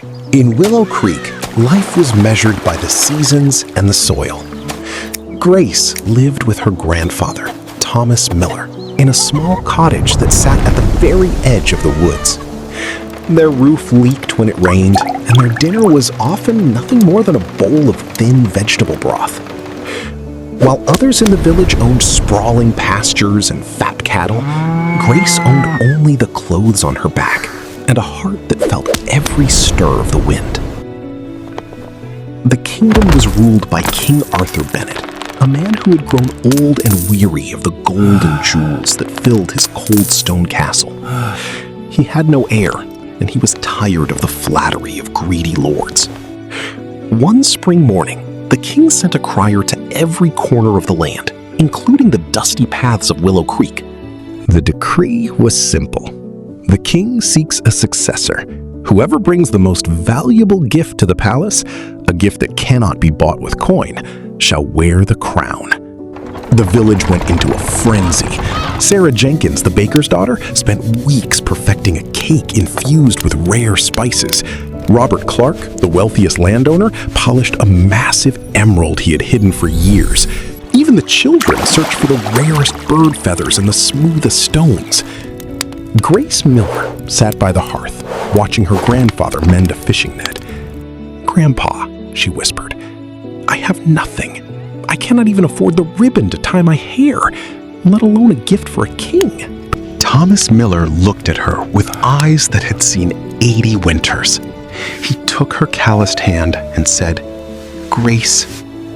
In Willow Creek, life was measured by the seasons and the soil. Grace lived with her grandfather, Thomas Miller, in a small cottage that sat at the very edge of the woods. Their roof leaked when it rained, and their dinner was often nothing more than a bowl of thin vegetable broth. While others in the village owned sprawling pastures and fat cattle, Grace owned only the clothes on her back and a heart that felt every stir of the wind. The kingdom was ruled by King Arthur Bennett, a man who had grown old and weary of the gold and jewels that filled his cold stone castle. He had no heir, and he was tired of the flattery of greedy lords. One spring morning, the king sent a crier to every corner of the land, including the dusty paths of Willow Creek. The decree was simple. The king seeks a successor. Whoever brings the most valuable gift to the palace, a gift that cannot be bought with coin, shall wear the crown. The village went into a frenzy. Sarah Jenkins, the baker's daughter, spent weeks perfecting a cake infused with rare spices. Robert Clark, the wealthiest landowner, polished a massive emerald he had hidden for years. Even the children searched for the rarest bird feathers and the smoothest stones. Grace Miller sat by the hearth, watching her grandfather mend a fishing net. "Grandpa," she whispered, "I have nothing. I cannot even afford the ribbon to tie my hair, let alone a gift for a king." Thomas Miller looked at her with eyes that had seen 80 winters. He took her calloused hand and said, "Grace,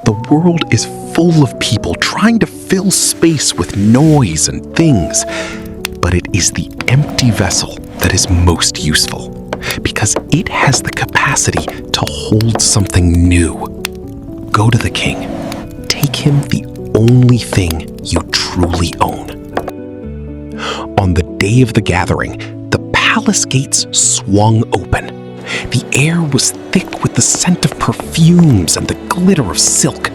the world is full of people trying to fill space with noise and things, but it is the empty vessel that is most useful, because it has the capacity to hold something new. Go to the king. Take him the only thing you truly own." On the day of the gathering, the palace gates swung open. The air was thick with the scent of perfumes and the glitter of silk.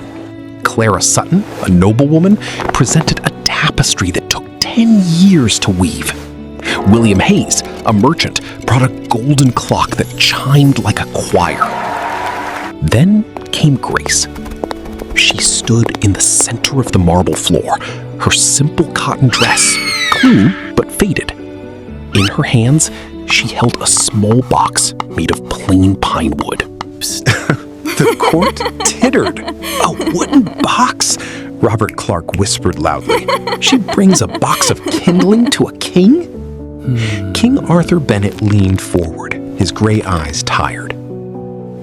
Clara Sutton, a noblewoman, presented a tapestry that took 10 years to weave. William Hayes, a merchant, brought a golden clock that chimed like a choir. Then came Grace. She stood in the center of the marble floor, her simple cotton dress, clean but faded. In her hands, she held a small box made of plain pine wood. The court tittered. "A wooden box?" Robert Clark whispered loudly. "She brings a box of kindling to a king?" King Arthur Bennett leaned forward, his gray eyes tired.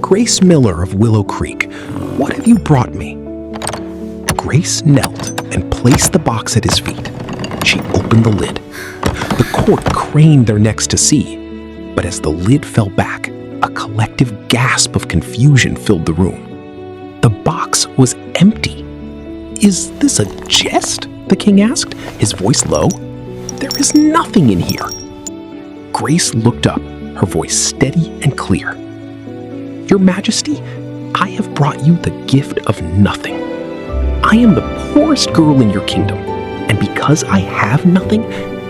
"Grace Miller of Willow Creek, what have you brought me?" Grace knelt and placed the box at his feet. She opened the lid. The court craned their necks to see, but as the lid fell back, a collective gasp of confusion filled the room. The box was empty. "Is this a jest?" the king asked, his voice low. "There is nothing in here." Grace looked up, her voice steady and clear. "Your Majesty, I have brought you the gift of nothing. I am the poorest girl in your kingdom, and because I have nothing,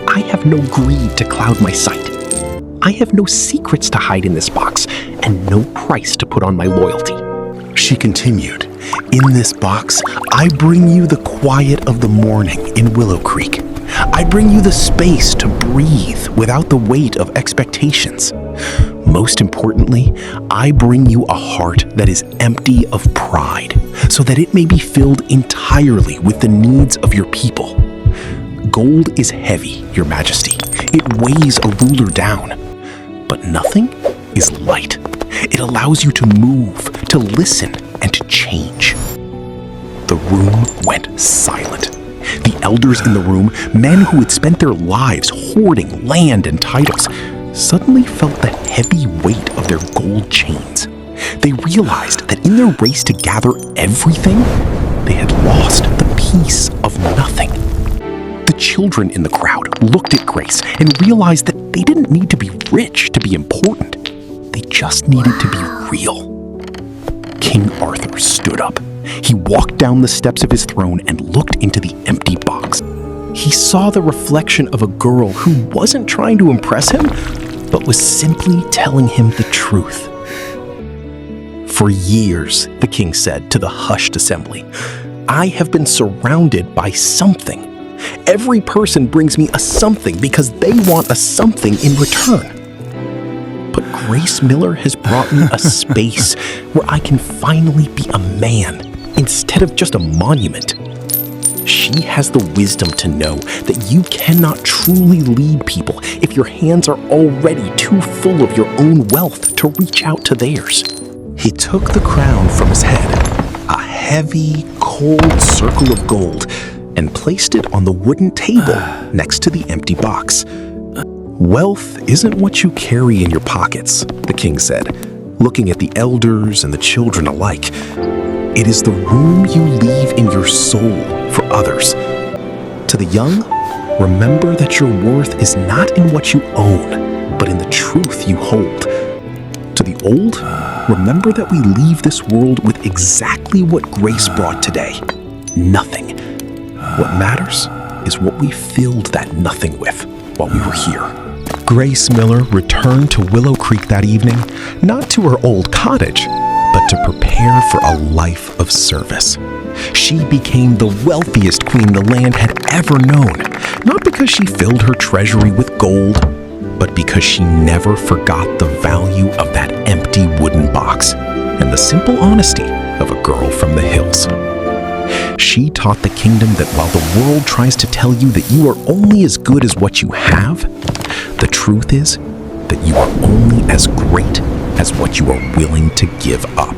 I have no greed to cloud my sight. I have no secrets to hide in this box, and no price to put on my loyalty." She continued, "In this box, I bring you the quiet of the morning in Willow Creek. I bring you the space to breathe without the weight of expectations. Most importantly, I bring you a heart that is empty of pride, so that it may be filled entirely with the needs of your people. Gold is heavy, Your Majesty. It weighs a ruler down. But nothing is light. It allows you to move, to listen, and to change." The room went silent. The elders in the room, men who had spent their lives hoarding land and titles, suddenly felt the heavy weight of their gold chains. They realized that in their race to gather everything, they had lost the peace of nothing. The children in the crowd looked at Grace and realized that they didn't need to be rich to be important. They just needed to be real. King Arthur stood up. He walked down the steps of his throne and looked into the empty box. He saw the reflection of a girl who wasn't trying to impress him, but was simply telling him the truth. For years, the king said to the hushed assembly, I have been surrounded by something. Every person brings me a something because they want a something in return. But Grace Miller has brought me a space where I can finally be a man instead of just a monument. She has the wisdom to know that you cannot truly lead people if your hands are already too full of your own wealth to reach out to theirs. He took the crown from his head, a heavy, cold circle of gold, and placed it on the wooden table next to the empty box. Wealth isn't what you carry in your pockets, the king said, looking at the elders and the children alike. It is the room you leave in your soul for others. To the young, remember that your worth is not in what you own, but in the truth you hold. To the old, remember that we leave this world with exactly what Grace brought today. Nothing. What matters is what we filled that nothing with while we were here. Grace Miller returned to Willow Creek that evening, not to her old cottage, but to prepare for a life of service. She became the wealthiest queen the land had ever known, not because she filled her treasury with gold, but because she never forgot the value of that empty wooden box and the simple honesty of a girl from the hills. She taught the kingdom that while the world tries to tell you that you are only as good as what you have, the truth is that you are only as great as what you are willing to give up.